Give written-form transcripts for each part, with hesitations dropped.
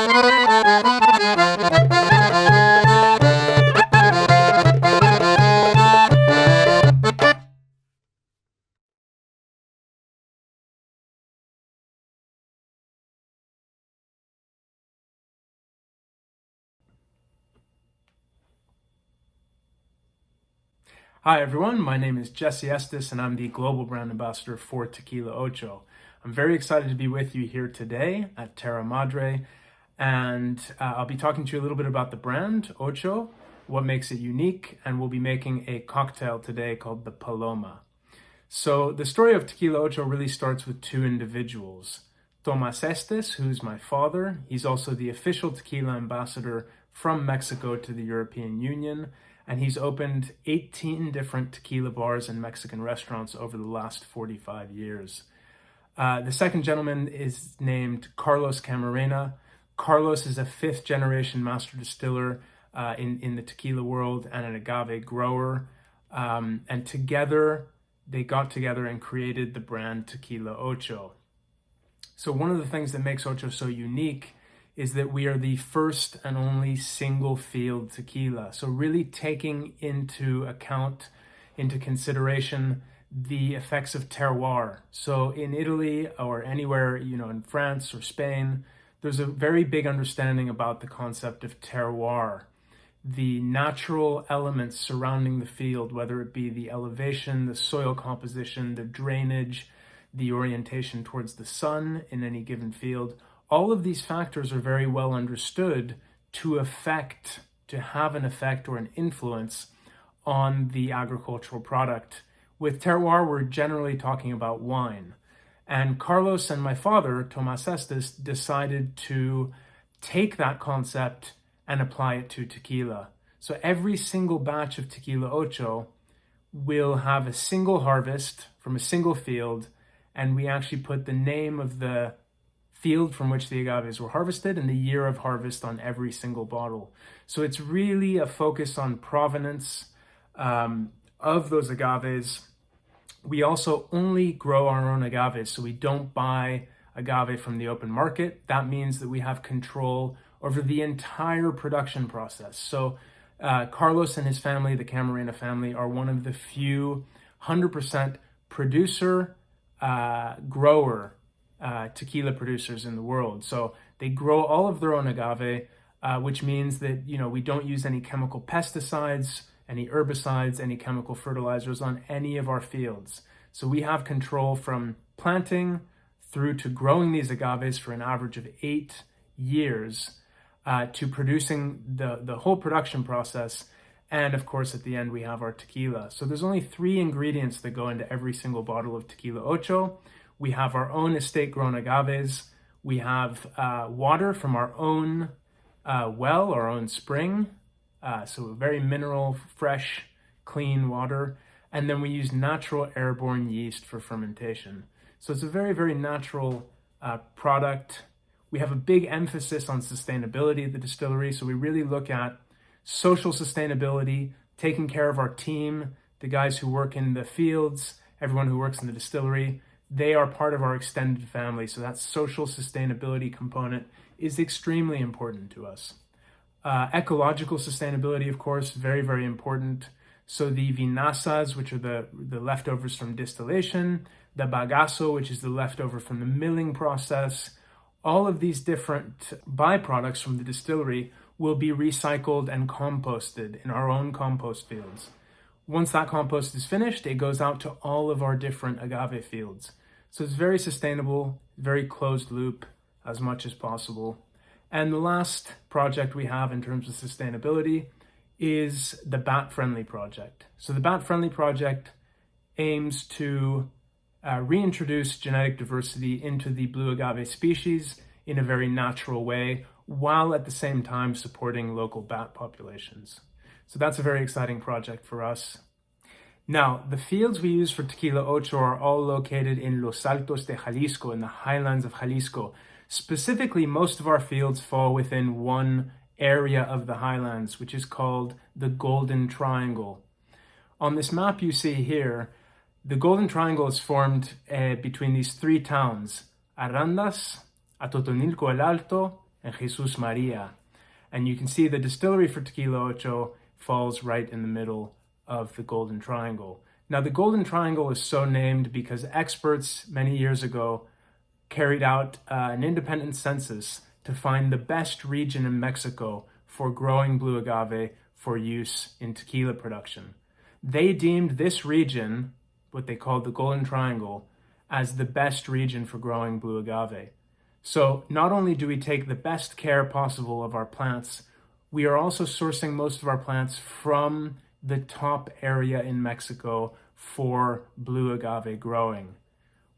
Hi everyone, my name is Jesse Estes and I'm the Global Brand Ambassador for Tequila Ocho. I'm very excited to be with you here today at Terra Madre, and I'll be talking to you a little bit about the brand, Ocho, what makes it unique, and we'll be making a cocktail today called the Paloma. So the story of Tequila Ocho really starts with two individuals. Tomas Estes, who's my father, he's also the official tequila ambassador from Mexico to the European Union, and he's opened 18 different tequila bars and Mexican restaurants over the last 45 years. The second gentleman is named Carlos Camarena. Carlos is a fifth generation master distiller in the tequila world and an agave grower. And together, they got together and created the brand Tequila Ocho. So one of the things that makes Ocho so unique is that we are the first and only single field tequila. So really taking into account, into consideration, the effects of terroir. So in Italy or anywhere, in France or Spain, there's a very big understanding about the concept of terroir. The natural elements surrounding the field, whether it be the elevation, the soil composition, the drainage, the orientation towards the sun in any given field, all of these factors are very well understood to have an effect or an influence on the agricultural product. With terroir, we're generally talking about wine. And Carlos and my father, Tomas Estes, decided to take that concept and apply it to tequila. So every single batch of Tequila Ocho will have a single harvest from a single field, and we actually put the name of the field from which the agaves were harvested and the year of harvest on every single bottle. So it's really a focus on provenance of those agaves. We also only grow our own agaves, so we don't buy agave from the open market. That means that we have control over the entire production process. So Carlos and his family, the Camarena family, are one of the few 100% producer, grower tequila producers in the world. So they grow all of their own agave, which means that we don't use any chemical pesticides, any herbicides, any chemical fertilizers on any of our fields. So we have control from planting through to growing these agaves for an average of 8 years, to producing the whole production process. And of course, at the end, we have our tequila. So there's only 3 ingredients that go into every single bottle of Tequila Ocho. We have our own estate-grown agaves. We have water from our own well, our own spring. So very mineral, fresh, clean water. And then we use natural airborne yeast for fermentation. So it's a very, very natural product. We have a big emphasis on sustainability at the distillery. So we really look at social sustainability, taking care of our team, the guys who work in the fields, everyone who works in the distillery. They are part of our extended family, so that social sustainability component is extremely important to us. Ecological sustainability, of course, very, very important. So the vinazas, which are the leftovers from distillation, the bagasso, which is the leftover from the milling process, all of these different byproducts from the distillery will be recycled and composted in our own compost fields. Once that compost is finished, it goes out to all of our different agave fields. So it's very sustainable, very closed loop as much as possible. And the last project we have in terms of sustainability is the Bat Friendly Project. So the Bat Friendly Project aims to reintroduce genetic diversity into the blue agave species in a very natural way, while at the same time supporting local bat populations. So that's a very exciting project for us. Now, the fields we use for Tequila Ocho are all located in Los Altos de Jalisco, in the highlands of Jalisco. Specifically, most of our fields fall within one area of the highlands, which is called the Golden Triangle. On this map you see here, the Golden Triangle is formed between these 3 towns, Arandas, Atotonilco el Alto, and Jesus Maria. And you can see the distillery for Tequila Ocho falls right in the middle of the Golden Triangle. Now, the Golden Triangle is so named because experts many years ago carried out an independent census to find the best region in Mexico for growing blue agave for use in tequila production. They deemed this region, what they called the Golden Triangle, as the best region for growing blue agave. So not only do we take the best care possible of our plants, we are also sourcing most of our plants from the top area in Mexico for blue agave growing,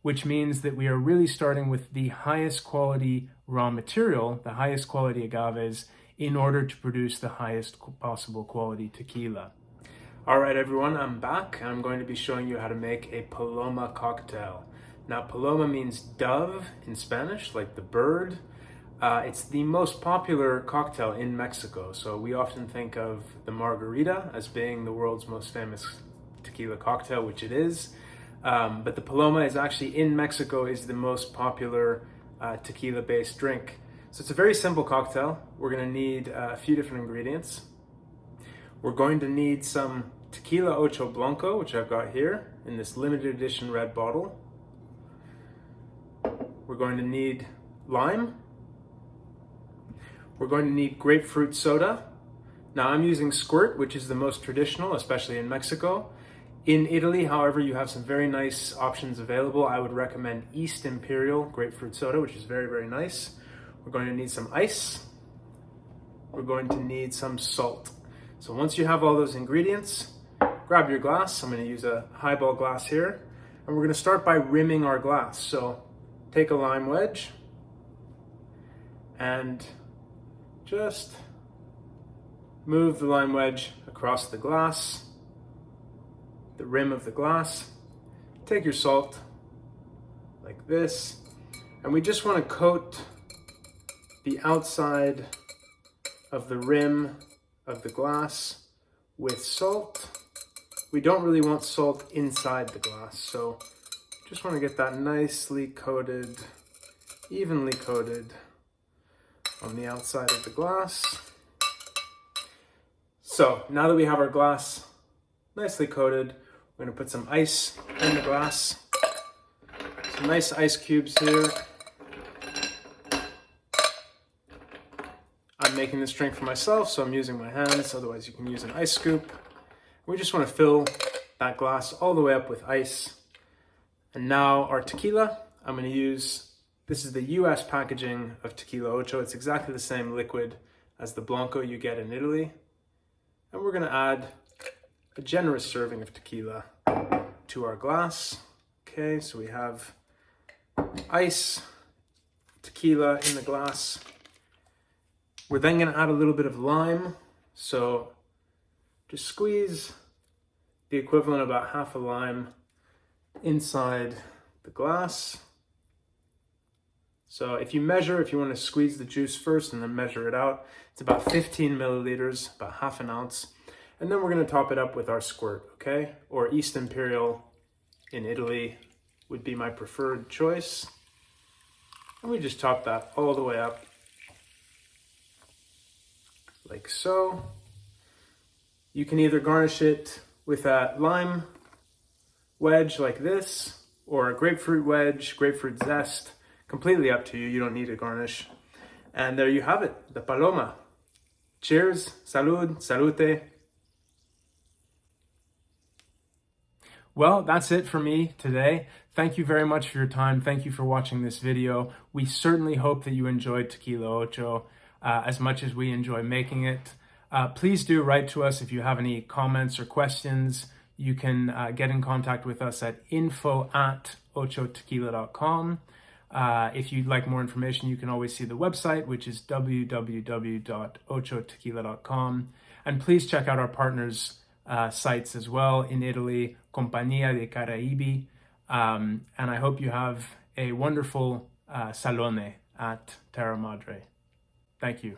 which means that we are really starting with the highest quality raw material, the highest quality agaves, in order to produce the highest possible quality tequila. All right, everyone, I'm back, and I'm going to be showing you how to make a paloma cocktail. Now, paloma means dove in Spanish, like the bird. It's the most popular cocktail in Mexico, so we often think of the margarita as being the world's most famous tequila cocktail, which it is. But the paloma is actually, in Mexico, is the most popular tequila-based drink. So it's a very simple cocktail. We're going to need a few different ingredients. We're going to need some Tequila Ocho Blanco, which I've got here in this limited edition red bottle. We're going to need lime. We're going to need grapefruit soda. Now, I'm using Squirt, which is the most traditional, especially in Mexico. In Italy, however, you have some very nice options available. I would recommend East Imperial grapefruit soda, which is very, very nice. We're going to need some ice. We're going to need some salt. So once you have all those ingredients, grab your glass. I'm going to use a highball glass here. And we're going to start by rimming our glass. So take a lime wedge and just move the lime wedge across the glass, the rim of the glass. Take your salt like this, and we just want to coat the outside of the rim of the glass with salt. We don't really want salt inside the glass, so just want to get that nicely coated, evenly coated on the outside of the glass. So now that we have our glass nicely coated, we're going to put some ice in the glass. Some nice ice cubes here. I'm making this drink for myself, so I'm using my hands. Otherwise, you can use an ice scoop. We just want to fill that glass all the way up with ice. And now our tequila, I'm going to use, this is the US packaging of Tequila Ocho. It's exactly the same liquid as the Blanco you get in Italy. And we're going to add a generous serving of tequila to our glass. Okay, so we have ice, tequila in the glass. We're then going to add a little bit of lime. So just squeeze the equivalent of about half a lime inside the glass. So if you want to squeeze the juice first and then measure it out, it's about 15 milliliters, about half an ounce. And then we're going to top it up with our Squirt, okay? Or East Imperial in Italy would be my preferred choice. And we just top that all the way up, like so. You can either garnish it with a lime wedge like this, or a grapefruit wedge, grapefruit zest, completely up to you. You don't need a garnish. And there you have it, the paloma. Cheers, salud, salute. Well, that's it for me today. Thank you very much for your time. Thank you for watching this video. We certainly hope that you enjoyed Tequila Ocho as much as we enjoy making it. Please do write to us if you have any comments or questions. You can get in contact with us at info@ochotequila.com. If you'd like more information, you can always see the website, which is www.ochotequila.com. And please check out our partners' sites as well in Italy, Compagnia dei Caraibi. And I hope you have a wonderful Salone at Terra Madre. Thank you.